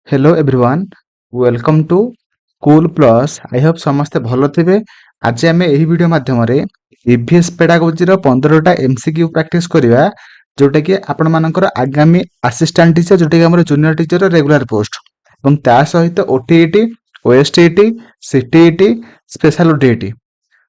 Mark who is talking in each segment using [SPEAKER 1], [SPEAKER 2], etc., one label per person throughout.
[SPEAKER 1] Hello everyone welcome to cool plus I hope समस्ते भलो थिबे। आज आमे एही वीडियो माध्यम रे ईवीएस पेडागोजी रो 15टा एमसीक्यू प्रैक्टिस करिवा जोटा कि आपण मानकर आगामी असिस्टेंट टीचर जोटा कि हमर जूनियर टीचर रो रेगुलर पोस्ट एवं ता सहित ओटीईटी ओएसटीईटी सीटीईटी स्पेशल ओटीईटी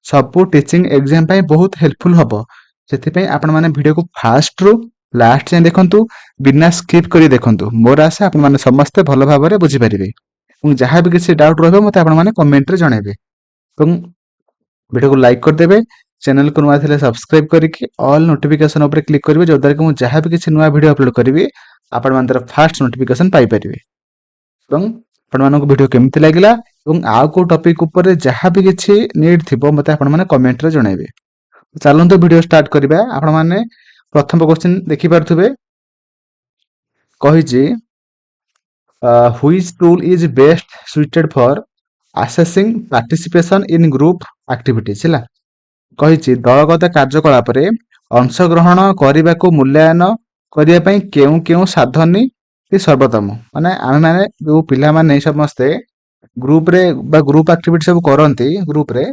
[SPEAKER 1] सबू टीचिंग एग्जाम पाई बहुत हेल्पफुल हबो। सेथिपई आपण माने वीडियो को फास्ट रु लास्ट जाए देखंतु बिना स्किप करी देखंतु। मोर आशा आपण माने समस्त भलो भाबरे बुझी परिबे एवं जहां भी किसी डाउट रहबो मते आपण माने कमेंट रे जणाइबे एवं वीडियो को लाइक कर देबे। चैनल को नुआ थिले सब्सक्राइब करिकि ऑल नोटिफिकेशन ऊपर क्लिक करिवे जोदार कि मु जहां भी किसी नुआ वीडियो अपलोड करिवे आपण मानतर फास्ट नोटिफिकेशन पाई परिबे। एवं आपण मानको वीडियो केमति लागिला एवं आ को टॉपिक ऊपर जहां भी किसी नीड थिबो मते आपण माने कमेंट रे जणाइबे। चलंतु वीडियो स्टार्ट करिबा। आपण माने प्रथम क्वेश्चन देखि पारथुबे कहिजे which tool is best suited for assessing participation in group activities ହେଲା कहिछि दलगत कार्यकलाप रे अंशग्रहण करबाको मूल्यांकन करिया पई केउ केउ साधनी सर्वोत्तम माने आमे माने जो पिला माने समस्ते ग्रुप रे बा ग्रुप एक्टिविटी सब करंती ग्रुप रे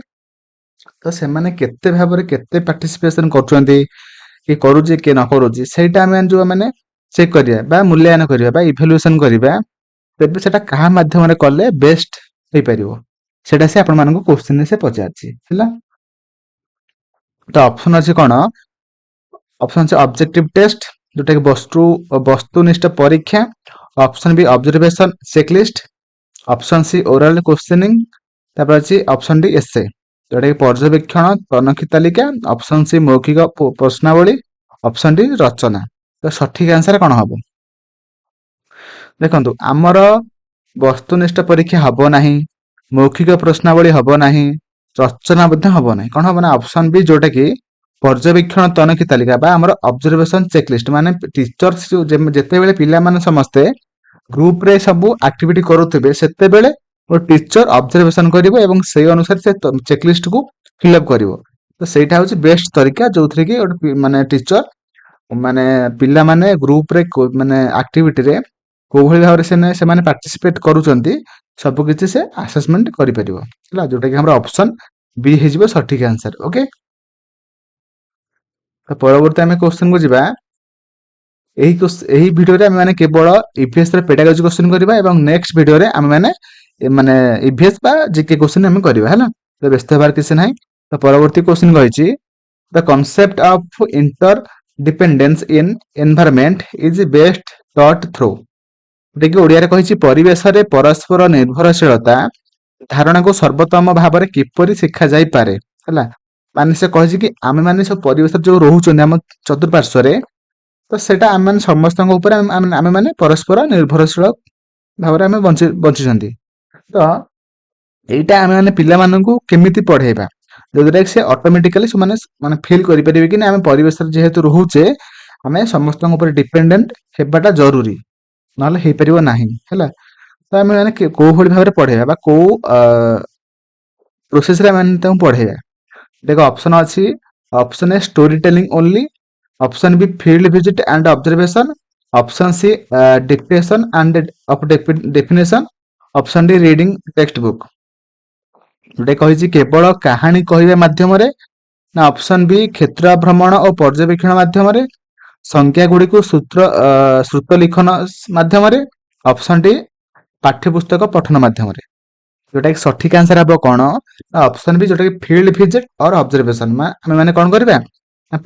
[SPEAKER 1] तो से माने केते भाबरे केते पार्टिसिपेशन करछंती कि करूची कि न करूची सेटा आमे जो माने चेक करिया बा मूल्यांकन करिया बा इवैल्यूएशन करिया तेबे सेटा कहा माध्यम रे कले बेस्ट हे परिवो सेटा से आपण मानको क्वेश्चन से पचारछि हैला। तो ऑप्शन अछि कोन ऑप्शन से ऑब्जेक्टिव टेस्ट जोटा कि वस्तुनिष्ठ परीक्षा option B observation checklist option C oral questioning तापर अछि ऑप्शन डी एसे जोटा कि पर्यवेक्षण तनखी तालिका ऑप्शन सी मौखिक प्रश्नावली ऑप्शन डी रचना। तो सठिक आंसर कोन हबो देखंतु आमर वस्तुनिष्ठ परीक्षा हबो नाही मौखिक प्रश्नावली हबो नाही रचना बद्ध हबो नाही कोन हबो ना ऑप्शन बी जोटा कि पर्यवेक्षण तनखी तालिका बा हमर ऑब्जर्वेशन चेकलिस्ट माने टीचर्स जेते बेले पिला माने समस्ते ग्रुप रे सब एक्टिविटी करूथिबे सेते बेले ओ टीचर ऑब्जर्वेशन करिवो एवं सेही अनुसार से चेकलिस्ट को फिल अप करिवो। तो सेटा होची बेस्ट तरीका जोथरे कि माने टीचर माने पिला माने ग्रुप रे माने एक्टिविटी रे को भली भाबरे से माने पार्टिसिपेट करूचंती सब किछि से असेसमेंट करि परिवो हला जोटा कि हमरा ऑप्शन बी हे जिवो सठिक आंसर। ओके तो परवर्ती आमे क्वेश्चन को जिबा एही वीडियो रे आमे माने केवल ईवीएस रे पेडागोजी क्वेश्चन करिबा एवं नेक्स्ट वीडियो रे आमे माने ईवीएस बा जीके क्वेश्चन आमे करिबा हला। तो व्यस्त होबार किछि नाही। तो परवर्ती क्वेश्चन कहिछि the concept of interdependence in environment is best taught through देखि ओडिया रे कहिछि परिवेश रे परस्पर निर्भरशीलता धारणा को सर्वोत्तम भाव रे किपरि शिक्षा जाई पारे हला। माने से कहिछि कि आमे माने सब परिवेश जो रहउछन हम चतुर्पार्श्व रे तो सेटा आमे माने समस्त ऊपर आमे माने परस्पर निर्भरशील भाव रे आमे बंची छंती। तो एटा आमे माने पिला माननकु केमिति पढेबा जोदरा से ऑटोमेटिकली माने माने फील करि परिबे कि आमे परिवेश रे जेहेतु रहउचे आमे समस्त ऊपर डिपेंडेंट हेबाटा जरूरी नहले हे परिबो नाही हैला। तो आमे माने को भली भाबरे पढेबा बा को प्रोसेस रे माने तम पढेबा देखो ऑप्शन अछि option A story telling only option B field visit and observation option C dictation and of definition option D reading text book जोटा कहिछि केवल कहानी कहबा माध्यम रे ना ऑप्शन बी क्षेत्र भ्रमण और पर्यवेक्षण माध्यम रे संख्या गुडी को श्रुत लिखन माध्यम रे ऑप्शन डी पाठ्यपुस्तक पठन माध्यम रे जोटा कि सठिक आंसर हबो कोन ऑप्शन बी जोटा कि फील्ड विजिट और ऑब्जर्वेशन आमे माने कोन करबा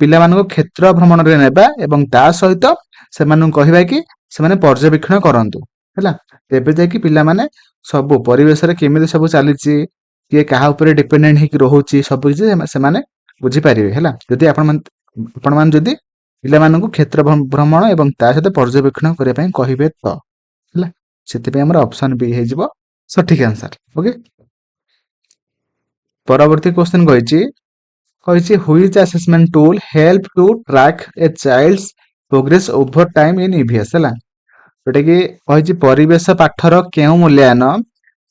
[SPEAKER 1] पिला मानको क्षेत्र भ्रमण रे नेबा एवं ता सहित से मानको कहबा कि से माने पर्यवेक्षण करंतु हैला। तेबे जे कि पिला माने सब परिवेश रे केमिति सब चलीची के कहा ऊपर डिपेंडेंट हे कि रहउची सब किछि से माने बुझी परिबे हैला। जदि आपण मान जदि पिला मानको क्षेत्र भ्रमण एवं ता सहित पर्यवेक्षण करिया पई कहिबे तो हैला सेति पे हमर ऑप्शन बी हे जिवो सठिक आंसर। ओके परवर्ती क्वेश्चन कहिछि which assessment tool help to track a child's progress over time in EVS हैला जोटा कि कहिछि परिवेश पाठर केउ मूल्यांकन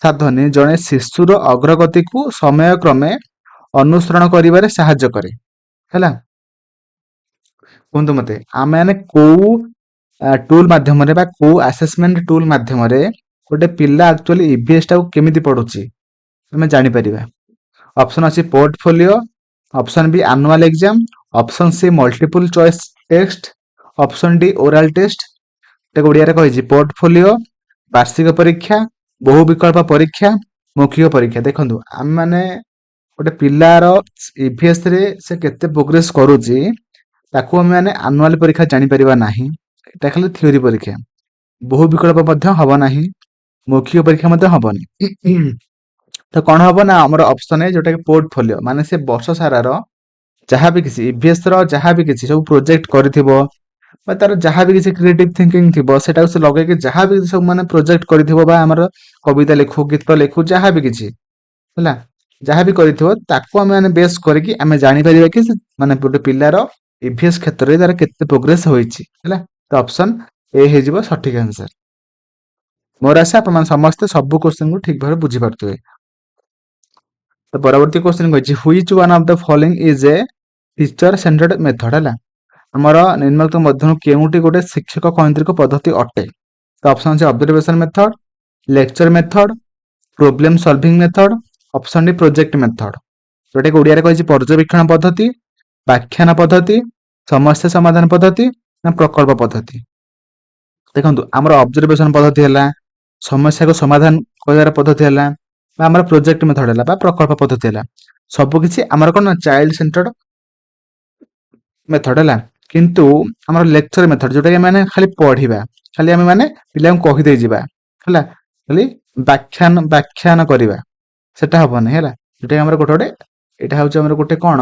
[SPEAKER 1] साधनी जणे शिशुर अग्रगति को समय क्रमे अनुसरण करिवारे सहायता करे हैला। कुंतु मते आमे को टूल माध्यम रे बा को असेसमेंट टूल माध्यम रे ଗୋଟେ ପିଲା ଆକ୍ଚୁଆଲି ଇଭିଏସ୍ ଟାକୁ କେମିତି ପଢୁଛି ଆମେ ଜାଣିପାରିବା। ଅପସନ୍ ଅଛି portfolio, option B annual exam, option C multiple choice test, option D oral test. ଏଟାକୁ ଓଡ଼ିଆରେ କହିଛି ପୋର୍ଟଫୋଲିଓ, ବାର୍ଷିକ ପରୀକ୍ଷା, ବହୁ ବିକଳ୍ପ ପରୀକ୍ଷା, ମୌଖିକ ପରୀକ୍ଷା। ଦେଖନ୍ତୁ ଆମେମାନେ ଗୋଟେ ପିଲାର ଇଭିଏସ୍ ରେ ସେ କେତେ ପ୍ରୋଗ୍ରେସ କରୁଛି ତାକୁ ଆମେମାନେ ଆନୁଆଲ ପରୀକ୍ଷା ଜାଣିପାରିବା ନାହିଁ, ଏଟା ଖାଲି ଥିଓରି ପରୀକ୍ଷା। ବହୁ ବିକଳ୍ପ ମଧ୍ୟ ହବ ନାହିଁ, ମୌଖିକ ପରୀକ୍ଷା ମଧ୍ୟ ହବନି। ତ କଣ ହବ ନା ଆମର ଅପସନ୍ ଏ ଯୋଉଟା କି ପୋର୍ଟଫୋଲିଓ, ମାନେ ସେ ବର୍ଷ ସାରାର ଯାହା ବି କିଛି ଇଭିଏସ୍ ର ଯାହା ବି କିଛି ସବୁ ପ୍ରୋଜେକ୍ଟ କରିଥିବ ବା ତାର ଯାହା ବି କିଛି କ୍ରିଏଟିଭ ଥିଙ୍କିଂ ଥିବ ସେଟାକୁ ସେ ଲଗେଇକି ଯାହା ବି ସବୁ ମାନେ ପ୍ରୋଜେକ୍ଟ କରିଥିବ ବା ଆମର କବିତା ଲେଖୁ, ଗୀତ ଲେଖୁ, ଯାହା ବି କିଛି ହେଲା, ଯାହା ବି କରିଥିବ ତାକୁ ଆମେ ମାନେ ବେସ୍ କରିକି ଆମେ ଜାଣିପାରିବା କି ମାନେ ଗୋଟେ ପିଲାର ଇଭିଏସ୍ କ୍ଷେତ୍ରରେ ତାର କେତେ ପ୍ରୋଗ୍ରେସ ହୋଇଛି ହେଲା। ତ ଅପସନ୍ ଏ ହେଇଯିବ ସଠିକ ଆନ୍ସର। ମୋର ଆଶା ଆପଣମାନେ ସମସ୍ତେ ସବୁ କ୍ୱେଶ୍ଚିନ୍ କୁ ଠିକ ଭାବରେ ବୁଝିପାରୁଥିବେ। ତ ପରବର୍ତ୍ତୀ କ୍ୱେଶ୍ଚିନ୍ କହିଛି which one of the following is a teacher centred method ହେଲା। ଆମର ନିମ୍ନଲିଖିତ ମଧ୍ୟରୁ କେଉଁଟି ଗୋଟେ ଶିକ୍ଷକ କୈନ୍ଦ୍ରିକ ପଦ୍ଧତି ଅଟେ? ତ ଅପସନ୍ ଅଛି observation method, lecture method, problem solving method, option D project method. ଯୋଉଟାକି ଓଡ଼ିଆରେ କହିଛି ପର୍ଯ୍ୟବେକ୍ଷଣ ପଦ୍ଧତି, ବ୍ୟାଖ୍ୟାନ ପଦ୍ଧତି, ସମସ୍ୟା ସମାଧାନ ପଦ୍ଧତି ନା ପ୍ରକଳ୍ପ ପଦ୍ଧତି। ଦେଖନ୍ତୁ ଆମର ଅବଜରଭେସନ ପଦ୍ଧତି ହେଲା, ସମସ୍ୟାକୁ ସମାଧାନ କରିବାର ପଦ୍ଧତି ହେଲା, ବା ଆମର ପ୍ରୋଜେକ୍ଟ ମେଥଡ ହେଲା ବା ପ୍ରକଳ୍ପ ପଦ୍ଧତି ହେଲା, ସବୁକିଛି ଆମର କଣ ଚାଇଲ୍ଡ ସେଣ୍ଟର୍ଡ ମେଥଡ ହେଲା। କିନ୍ତୁ ଆମର ଲେକ୍ଚର ମେଥଡ ଯୋଉଟାକି ଆମେ ଖାଲି ପଢିବା, ଖାଲି ଆମେ ମାନେ ପିଲାଙ୍କୁ କହିଦେଇ ଯିବା ହେଲା, ଖାଲି ବ୍ୟାଖ୍ୟାନ କରିବା, ସେଟା ହବନି ହେଲା। ଯୋଉଟା ଆମର ଗୋଟେ ଏଇଟା ହଉଛି ଆମର ଗୋଟେ କଣ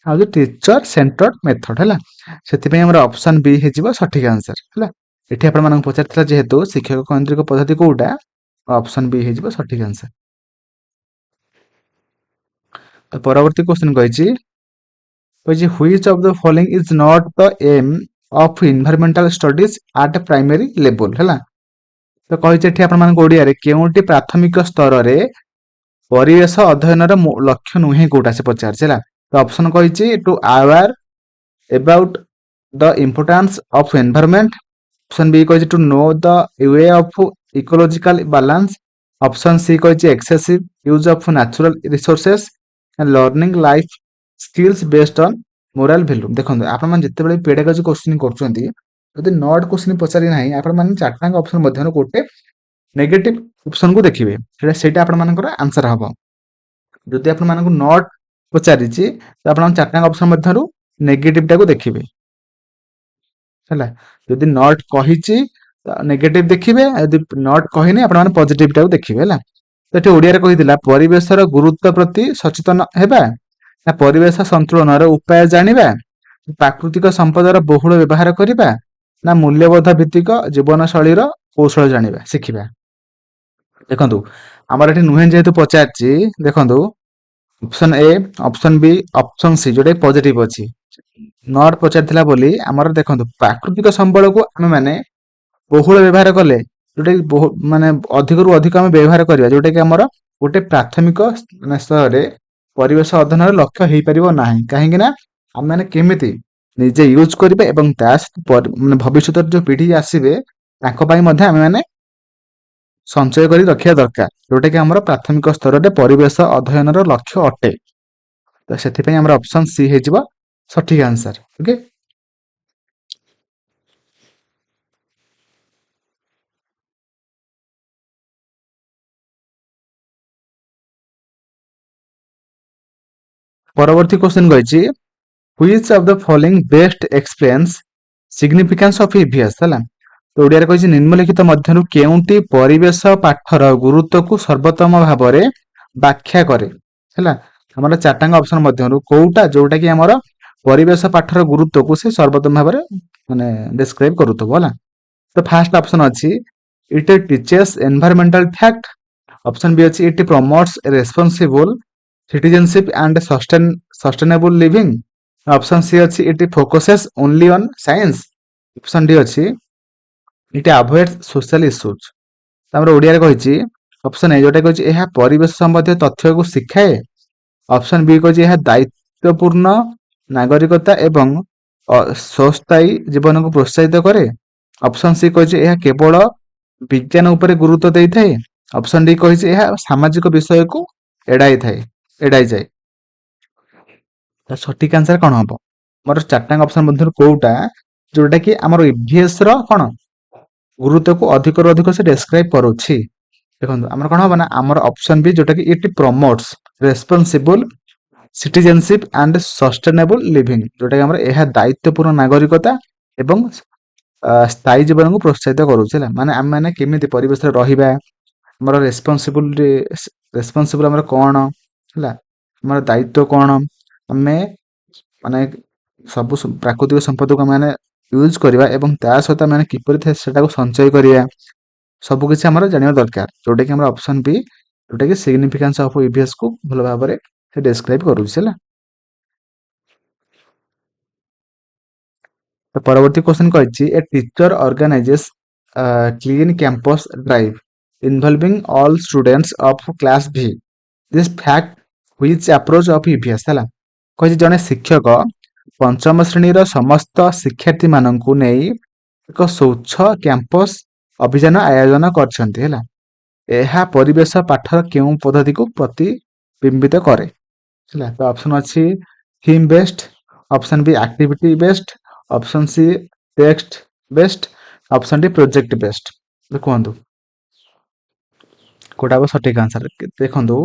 [SPEAKER 1] ହଉଛି ଟିଚର ସେଣ୍ଟର୍ଡ ମେଥଡ ହେଲା। ସେଥିପାଇଁ ଆମର ଅପସନ୍ ବି ହେଇଯିବ ସଠିକ ଆନ୍ସର ହେଲା। ଏଠି ଆପଣମାନଙ୍କୁ ପଚାରିଥିଲା ଯେହେତୁ ଶିକ୍ଷକ କୈନ୍ଦ୍ରିକ ପଦ୍ଧତି କୋଉଟା, ଅପସନ୍ ବି ହେଇଯିବ ସଠିକ ଆନ୍ସର। ତ ପରବର୍ତ୍ତୀ କ୍ୱେଶ୍ଚିନ୍ କହିଛି which of the following is not the aim of environmental studies at primary level ହେଲା। ତ କହିଛି ଏଠି ଆପଣମାନଙ୍କୁ ଓଡ଼ିଆରେ କେଉଁଟି ପ୍ରାଥମିକ ସ୍ତରରେ ପରିବେଶ ଅଧ୍ୟୟନର ଲକ୍ଷ୍ୟ ନୁହେଁ କୋଉଟା ସେ ପଚାରିଛି ହେଲା। ତ ଅପସନ୍ କହିଛି to aware about the importance of environment, option B କହିଛି to know the way of ecological balance, option C କହିଛି excessive use of natural resources and learning life skills based on moral value। ଦେଖନ୍ତୁ ଆପଣମାନେ ଯେତେବେଳେ pedagogy question କରୁଛନ୍ତି ଯଦି not question ପଚାରି ନାହିଁ ଆପଣମାନେ ଚାରିଟାଙ୍କ ଅପସନ୍ ମଧ୍ୟରୁ ଗୋଟେ ନେଗେଟିଭ ଅପସନ୍ କୁ ଦେଖିବେ, ସେଇଟା ଆପଣମାନଙ୍କର ଆନ୍ସର ହବ। ଯଦି ଆପଣମାନଙ୍କୁ ନଟ୍ ପଚାରିଛି ତ ଆପଣଙ୍କ ଚାରିଟାଙ୍କ ଅପସନ୍ ମଧ୍ୟରୁ ନେଗେଟିଭ ଟାକୁ ଦେଖିବେ ହେଲା। ଯଦି ନଟ୍ କହିଛି ନେଗେଟିଭ ଦେଖିବେ, ଯଦି ନଟ୍ କହିନି ଆପଣମାନେ ପଜିଟିଭ ଟାକୁ ଦେଖିବେ ହେଲା। ତ ଏଠି ଓଡ଼ିଆରେ କହିଥିଲା ପରିବେଶର ଗୁରୁତ୍ୱ ପ୍ରତି ସଚେତନ ହେବା ନା ପରିବେଶ ସନ୍ତୁଳନର ଉପାୟ ଜାଣିବା, ପ୍ରାକୃତିକ ସମ୍ପଦର ବହୁଳ ବ୍ୟବହାର କରିବା ନା ମୂଲ୍ୟବୋଧ ଭିତ୍ତିକ ଜୀବନଶୈଳୀର କୌଶଳ ଜାଣିବା ଶିଖିବା। ଦେଖନ୍ତୁ ଆମର ଏଠି ନୁହେଁ ଯେହେତୁ ପଚାରିଛି, ଦେଖନ୍ତୁ option A, option B, option C ଯୋଉଟା ପଜିଟିଭ ଅଛି, ନଟ୍ ପଚାରିଥିଲା ବୋଲି ଆମର ଦେଖନ୍ତୁ ପ୍ରାକୃତିକ ସମ୍ବଳକୁ ଆମେ ମାନେ ବହୁଳ ବ୍ୟବହାର କଲେ ଯୋଉଟାକି ମାନେ ଅଧିକରୁ ଅଧିକ ଆମେ ବ୍ୟବହାର କରିବା, ଯୋଉଟାକି ଆମର ଗୋଟେ ପ୍ରାଥମିକ ସ୍ତରରେ ପରିବେଶ ଅଧ୍ୟୟନର ଲକ୍ଷ୍ୟ ହେଇପାରିବ ନାହିଁ। କାହିଁକି ନା ଆମେ ମାନେ କେମିତି ନିଜେ ୟୁଜ୍ କରିବା ଏବଂ ତା ମାନେ ଭବିଷ୍ୟତରେ ଯୋଉ ପିଢି ଆସିବେ ତାଙ୍କ ପାଇଁ ମଧ୍ୟ ଆମେ ମାନେ ସଞ୍ଚୟ କରି ରଖିବା ଦରକାର, ଯୋଉଟାକି ଆମର ପ୍ରାଥମିକ ସ୍ତରରେ ପରିବେଶ ଅଧ୍ୟୟନର ଲକ୍ଷ୍ୟ ଅଟେ। ତ ସେଥିପାଇଁ ଆମର ଅପସନ୍ ସି ହେଇଯିବ ସଠିକ ଆନ୍ସର। ଓକେ, ପରବର୍ତ୍ତୀ କ୍ୱେଶ୍ଚିନ୍ କହିଛି which of the following best explains significance of EVS ହେଲା। ତ ଓଡ଼ିଆରେ କହିଛି ନିମ୍ନଲିଖିତ ମଧ୍ୟରୁ କେଉଁଟି ପରିବେଶ ପାଠର ଗୁରୁତ୍ୱକୁ ସର୍ବୋତ୍ତମ ଭାବରେ ବ୍ୟାଖ୍ୟା କରେ ହେଲା। ଆମର ଚାରିଟାଙ୍କ ଅପସନ୍ ମଧ୍ୟରୁ କୋଉଟା ଯୋଉଟା କି ଆମର ପରିବେଶ ପାଠର ଗୁରୁତ୍ୱକୁ ସେ ସର୍ବୋତ୍ତମ ଭାବରେ ମାନେ ଡେସ୍କ୍ରାଇବ କରୁଥିବ ହେଲା। ତ ଫାର୍ଷ୍ଟ ଅପସନ୍ ଅଛି it teaches environmental fact, option B ଅଛି it promotes responsible citizenship and sustainable living, option C ଅଛି it focuses only on science, option D ଅଛି it avoids social issues। ଆମର ଓଡ଼ିଆରେ କହିଛି ଅପସନ୍ ଏ ଯୋଉଟା କହିଛି ଏହା ପରିବେଶ ସମ୍ବନ୍ଧୀୟ ତଥ୍ୟକୁ ଶିଖାଏ, ଅପସନ୍ ବି କହିଛି ଏହା ଦାୟିତ୍ୱପୂର୍ଣ୍ଣ ନାଗରିକତା ଏବଂ ସ୍ୱସ୍ଥାୟୀ ଜୀବନକୁ ପ୍ରୋତ୍ସାହିତ କରେ, ଅପସନ୍ ସି କହିଛି ଏହା କେବଳ ବିଜ୍ଞାନ ଉପରେ ଗୁରୁତ୍ୱ ଦେଇଥାଏ। ଅପସନ ଡି କହିଛି ଏହା ସାମାଜିକ ବିଷୟକୁ ଏଡାଇଯାଏ। ତ ସଠିକ ଆନ୍ସର କଣ ହବ? ମୋର ଚାରିଟାଙ୍କ ଅପସନ ମଧ୍ୟରୁ କୋଉଟା ଯୋଉଟା କି ଆମର ଇଭିଏସ ର କଣ ଗୁରୁତ୍ୱକୁ ଅଧିକରୁ ଅଧିକ ସେ ଡେସ୍କ୍ରାଇବ କରୁଛି? ଦେଖନ୍ତୁ ଆମର କଣ ହବ ନା ଆମର ଅପସନ ବି ଯୋଉଟା କି ଇଟ ପ୍ରମୋଟ୍ସ ରେସ୍ପନ୍ସିବୁଲ ସିଟିଜେନସିପ ଆଣ୍ଡ ସଷ୍ଟେନେବୁଲ ଲିଭିଂ, ଯୋଉଟା କି ଆମର ଏହା ଦାୟିତ୍ୱପୂର୍ଣ୍ଣ ନାଗରିକତା ଏବଂ ସ୍ଥାୟୀ ଜୀବନକୁ ପ୍ରୋତ୍ସାହିତ କରୁଛି ହେଲା। ମାନେ ଆମେ ମାନେ କେମିତି ପରିବେଶରେ ରହିବା, ଆମର ରେସ୍ପନ୍ସିବୁଲ ଆମର କଣ ହେଲା, ଆମର ଦାୟିତ୍ୱ କଣ, ଆମେ ମାନେ ସବୁ ପ୍ରାକୃତିକ ସମ୍ପଦକୁ ଆମେ ମାନେ ୟୁଜ କରିବା ଏବଂ ତା ସହିତ ଆମେ କିପରି ସେଟାକୁ ସଞ୍ଚୟ କରିବା, ସବୁ କିଛି ଆମର ଜାଣିବା ଦରକାର। ଯୋଉଟା କି ଆମର ଅପସନ ବି ଯୋଉଟା କି ସିଗ୍ନିଫିକାନ୍ସ ଅଫ ଇଭିଏସ୍ କୁ ଭଲ ଭାବରେ ସେ ଡେସ୍କ୍ରାଇବ କରୁଛି ହେଲା। ତ ପରବର୍ତ୍ତୀ କ୍ୱେଶ୍ଚନ କହିଛି a teacher organizes clean campus drive involving all students of class V this fact which approach of EVS ହେଲା। କହିଛି ଜଣେ ଶିକ୍ଷକ ପଞ୍ଚମ ଶ୍ରେଣୀର ସମସ୍ତ ଶିକ୍ଷାର୍ଥୀମାନଙ୍କୁ ନେଇ ଏକ ସ୍ୱଚ୍ଛ କ୍ୟାମ୍ପସ ଅଭିଯାନ ଆୟୋଜନ କରିଛନ୍ତି ହେଲା। ଏହା ପରିବେଶ ପାଠର କେଉଁ ପଦ୍ଧତିକୁ ପ୍ରତିବିମ୍ବିତ କରେ ହେଲା। ତ ଅପସନ ଅଛି theme based, option B activity based, option C text based, option D project based. କୁହନ୍ତୁ କୋଉଟା ହବ ସଠିକ ଆନ୍ସର? ଦେଖନ୍ତୁ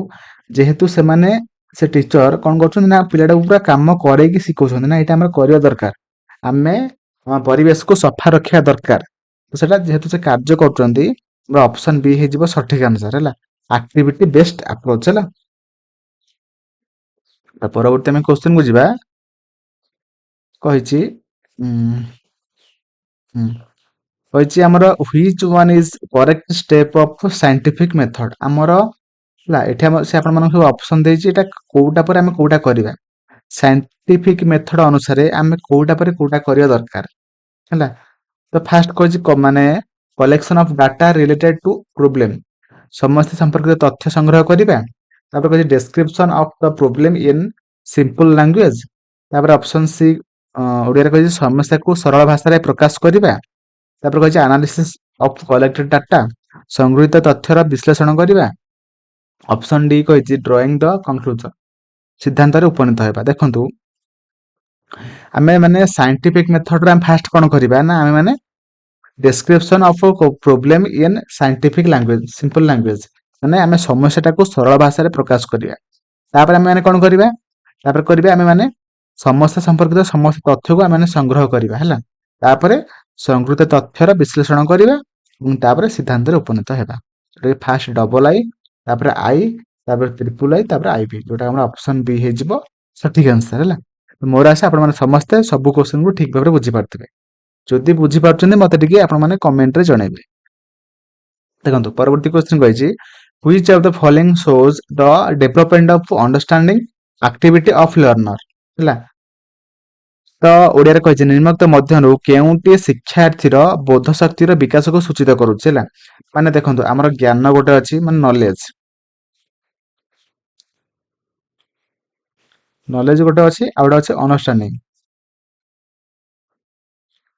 [SPEAKER 1] ଯେହେତୁ ସେମାନେ ସେ ଟିଚର କଣ କରୁଛନ୍ତି ନା ପିଲାଟାକୁ ପୁରା କାମ କରେଇକି ଶିଖଉଛନ୍ତି ନା, ଏଇଟା ଆମର କରିବା ଦରକାର। ଆମେ ଆମ ପରିବେଶକୁ ସଫା ରଖିବା ଦରକାର। ତ ସେଟା ଯେହେତୁ ସେ କାର୍ଯ୍ୟ କରୁଛନ୍ତି, ଆମର ଅପସନ ବି ହେଇଯିବ ସଠିକ ଆନ୍ସର ହେଲା, ଆକ୍ଟିଭିଟି ବେସ୍ଡ ଆପ୍ରୋଚ ହେଲା। ପରବର୍ତ୍ତୀ ଆମେ କ୍ୱେଶ୍ଚନ କୁ ଯିବା। କହିଛି କହିଛି ଆମର which one is correct step of scientific method. ଆମର ହେଲା ଏଠି ସେ ଆପଣମାନଙ୍କୁ ସବୁ ଅପସନ ଦେଇଛି, ଏଇଟା କୋଉଟା ପରେ ଆମେ କୋଉଟା କରିବା, ସାଇଣ୍ଟିଫିକ ମେଥଡ ଅନୁସାରେ ଆମେ କୋଉଟା ପରେ କୋଉଟା କରିବା ଦରକାର ହେଲା। ତ ଫାଷ୍ଟ କହିଛି ମାନେ collection of data related to problem, ସମସ୍ତ ସମ୍ପର୍କିତ ତଥ୍ୟ ସଂଗ୍ରହ କରିବା। ତାପରେ କହିଛି description of the problem in simple language. ତାପରେ ଅପସନ ସି ଓଡ଼ିଆରେ କହିଛି ସମସ୍ୟାକୁ ସରଳ ଭାଷାରେ ପ୍ରକାଶ କରିବା। ତାପରେ କହିଛି ଆନାଲିସିସ୍ ଅଫ କଲେକ୍ଟେଡ ଡାଟା, ସଂଗୃହୀତ ତଥ୍ୟର ବିଶ୍ଳେଷଣ କରିବା। ଅପସନ ଡି କହିଛି ଡ୍ରଇଂ ଦ କନକ୍ଲୁଜନ, ସିଦ୍ଧାନ୍ତରେ ଉପନୀତ ହେବା। ଦେଖନ୍ତୁ ଆମେ ମାନେ ସାଇଣ୍ଟିଫିକ ମେଥଡରେ ଆମେ ଫାଷ୍ଟ କଣ କରିବା ନା ଆମେ ମାନେ description of problem in scientific language, simple language, ମାନେ ଆମେ ସମସ୍ୟାଟାକୁ ସରଳ ଭାଷାରେ ପ୍ରକାଶ କରିବା। ତାପରେ ଆମେ ମାନେ କଣ କରିବା, ତାପରେ କରିବା ଆମେ ମାନେ ସମସ୍ୟା ସମ୍ପର୍କିତ ସମସ୍ତ ତଥ୍ୟକୁ ଆମେ ମାନେ ସଂଗ୍ରହ କରିବା ହେଲା। ତାପରେ ସଂଗୃହୀତ ତଥ୍ୟର ବିଶ୍ଳେଷଣ କରିବା ଏବଂ ତାପରେ ସିଦ୍ଧାନ୍ତରେ ଉପନୀତ ହେବା। ଫାଷ୍ଟ ଡବଲ ଆଇ, ତାପରେ ଆଇ, ତାପରେ ଟ୍ରିପୁଲ ଆଇ, ତାପରେ ଆଇଭି, ଯୋଉଟା ଆମର ଅପସନ ବି ହେଇଯିବ ସଠିକ ଆନ୍ସର ହେଲା। ମୋର ଆଶା ଆପଣମାନେ ସମସ୍ତେ ସବୁ କ୍ୱେଶ୍ଚନକୁ ଠିକ ଭାବରେ ବୁଝିପାରୁଥିବେ। ଯଦି ବୁଝିପାରୁଛନ୍ତି ମତେ ଟିକେ ଆପଣମାନେ କମେଣ୍ଟରେ ଜଣେଇବେ। ଦେଖନ୍ତୁ ପରବର୍ତ୍ତୀ କ୍ୱେଶ୍ଚନ କହିଛି which of the following shows the development of understanding activity of learner ହେଲା। ତ ଓଡ଼ିଆରେ କହିଛି ନିମ୍ନୋକ୍ତ ମଧ୍ୟରୁ କେଉଁଟି ଶିକ୍ଷାର୍ଥୀର ବୋଧ ଶକ୍ତିର ବିକାଶକୁ ସୂଚିତ କରୁଛି ହେଲା। ମାନେ ଦେଖନ୍ତୁ ଆମର ଜ୍ଞାନ ଗୋଟେ ଅଛି ମାନେ ନଲେଜ ଗୋଟେ ଅଛି, ଆଉ ଗୋଟେ ଅଛି ଅଣ୍ଡରଷ୍ଟାଣ୍ଡିଂ।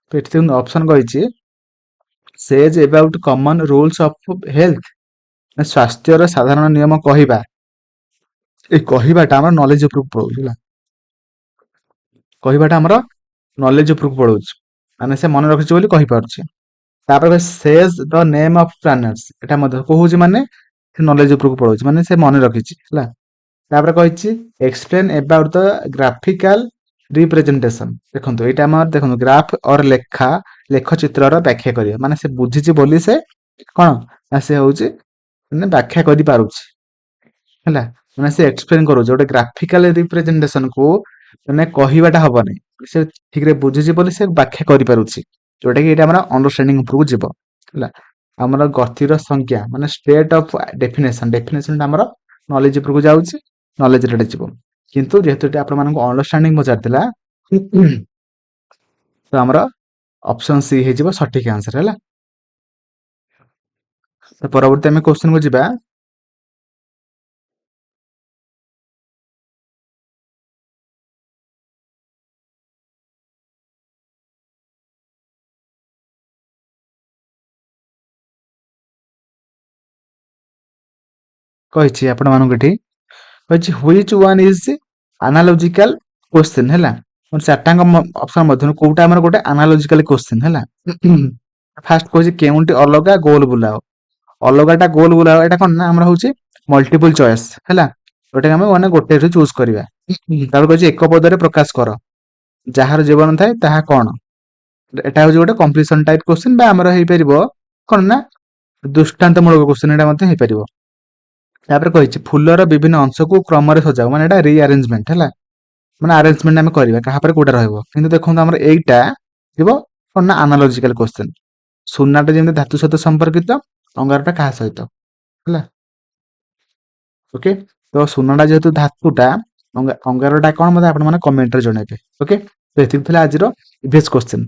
[SPEAKER 1] ତ ଏଠି ଦେଖନ୍ତୁ ଅପସନ କହିଛି says about common rules of health, ସ୍ୱାସ୍ଥ୍ୟର ସାଧାରଣ ନିୟମ କହିବା। ଏଇ କହିବାଟା ଆମର ନଲେଜ ଉପରକୁ ପଳଉଛି ହେଲା। କହିବାଟା ଆମର ନଲେଜ ଉପରକୁ ପଳଉଛି, ମାନେ ସେ ମନେ ରଖିଛି ବୋଲି କହିପାରୁଛି। ତାପରେ says the name of planets, ଏଟା ମଧ୍ୟ କହୁଛି ମାନେ ସେ ନଲେଜ ଉପରକୁ ପଳଉଛି, ମାନେ ସେ ମନେ ରଖିଛି ହେଲା। ତାପରେ କହିଛି explain about the graphical representation. ଦେଖନ୍ତୁ ଏଇଟା ଆମର ଦେଖନ୍ତୁ ଗ୍ରାଫ ଅର ଲେଖଚିତ୍ରର ବ୍ୟାଖ୍ୟା କରିବା, ମାନେ ସେ ବୁଝିଛି ବୋଲି ସେ କଣ ନା ସେ ହଉଛି ମାନେ ବ୍ୟାଖ୍ୟା କରିପାରୁଛି ହେଲା। ମାନେ ସେ ଏକ୍ସପ୍ଲେନ କରୁଛି, ଗୋଟେ ଗ୍ରାଫିକାଲ ରିପ୍ରେଜେଣ୍ଟେସନ କୁ ମାନେ କହିବାଟା ହବନି, ସେ ଠିକରେ ବୁଝିଛି ବୋଲି ସେ ବ୍ୟାଖ୍ୟା କରିପାରୁଛି, ଯୋଉଟା କି ଏଇଟା ଆମର ଅଣ୍ଡରଷ୍ଟାଣ୍ଡିଂ ଉପରକୁ ଯିବ ହେଲା। ଆମର ଗତିର ସଂଜ୍ଞା ମାନେ ଷ୍ଟେଟ୍ ଅଫ ଡେଫିନେସନ ଆମର ନଲେଜ ଉପରକୁ ଯାଉଛି, ନଲେଜ ରେ ଯିବ। କିନ୍ତୁ ଯେହେତୁ ଏଠି ଆପଣମାନଙ୍କୁ ଅଣ୍ଡରଷ୍ଟାଣ୍ଡିଂ ପଚାରିଥିଲା ତ ଆମର ଅପସନ ସି ହେଇଯିବ ସଠିକ ଆନ୍ସର ହେଲା। ତ ପରବର୍ତ୍ତୀ ଆମେ କ୍ୱେଶ୍ଚନ କୁ ଯିବା। କହିଛି ଆପଣମାନଙ୍କୁ ଏଠି କହିଛି ହ୍ୱିଚ୍ ୱାନ୍ ଇଜ୍ ଆନାଲୋଜିକାଲ କ୍ୱେଶ୍ଚିନ୍ ହେଲା। ଚାରିଟାଙ୍କ ଅପସନ ମଧ୍ୟରୁ କୋଉଟା ଆମର ଗୋଟେ ଆନାଲୋଜିକାଲ କ୍ୱେଶ୍ଚିନ୍ ହେଲା। ଫାଷ୍ଟ କହିଛି କେଉଁଟି ଅଲଗା ଗୋଲ ବୁଲାଅ। ଅଲଗାଟା ଗୋଲ ବୁଲାଅ ଏଇଟା କଣ ନା ଆମର ହଉଛି ମଲ୍ଟିପୁଲ ଚଏସ୍ ହେଲା। ଯୋଉଟା ଆମେ ମାନେ ଗୋଟେ ଚୁଜ କରିବା। ତାପରେ କହିଛି ଏକ ପଦରେ ପ୍ରକାଶ କର। ଯାହାର ଜୀବନ ଥାଏ ତାହା କଣ? ଏଟା ହଉଛି ଗୋଟେ କମ୍ପ୍ଲିସନ ଟାଇପ କ୍ୱେଶ୍ଚିନ୍ ବା ଆମର ହେଇପାରିବ କଣ ନା ଦୃଷ୍ଟାନ୍ତମୂଳକ କ୍ୱେଶ୍ଚିନ୍ ଏଟା ମଧ୍ୟ ହେଇପାରିବ। ତାପରେ କହିଛି ଫୁଲର ବିଭିନ୍ନ ଅଂଶକୁ କ୍ରମରେ ସଜାଅ ମାନେ ଏଟା ରିଆରେଞ୍ଜମେଣ୍ଟ ହେଲା। ମାନେ ଆରେଞ୍ଜମେଣ୍ଟ ଆମେ କରିବା କାହା ପରେ କୋଉଟା ରହିବ। କିନ୍ତୁ ଦେଖନ୍ତୁ ଆମର ଏଇଟା ଥିବ କଣ ନା ଆନାଲୋଜିକାଲ କ୍ୱେଶ୍ଚିନ୍। ସୁନାଟା ଯେମିତି ଧାତୁ ସହିତ ସମ୍ପର୍କିତ, ଅଙ୍ଗାରଟା କାହା ସହିତ ହେଲା। ଓକେ, ତ ସୁନାଟା ଯେହେତୁ ଧାତୁଟା, ଅଙ୍ଗାରଟା କଣ ମତେ ଆପଣମାନେ କମେଣ୍ଟରେ ଜଣେଇବେ। ଓକେ, ତ ଏତିକି ଥିଲା ଆଜିର ଇଭିଏସ୍ କ୍ୱେଶ୍ଚିନ୍।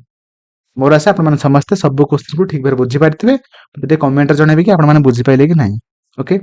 [SPEAKER 1] ମୋର ଆଶା ଆପଣମାନେ ସମସ୍ତେ ସବୁ କ୍ୱେଶ୍ଚିନ୍କୁ ଠିକ ଭାବରେ ବୁଝିପାରିଥିବେ। ଟିକେ କମେଣ୍ଟରେ ଜଣେଇବେ କି ଆପଣମାନେ ବୁଝିପାରିଲେ କି ନାହିଁ। ଓକେ।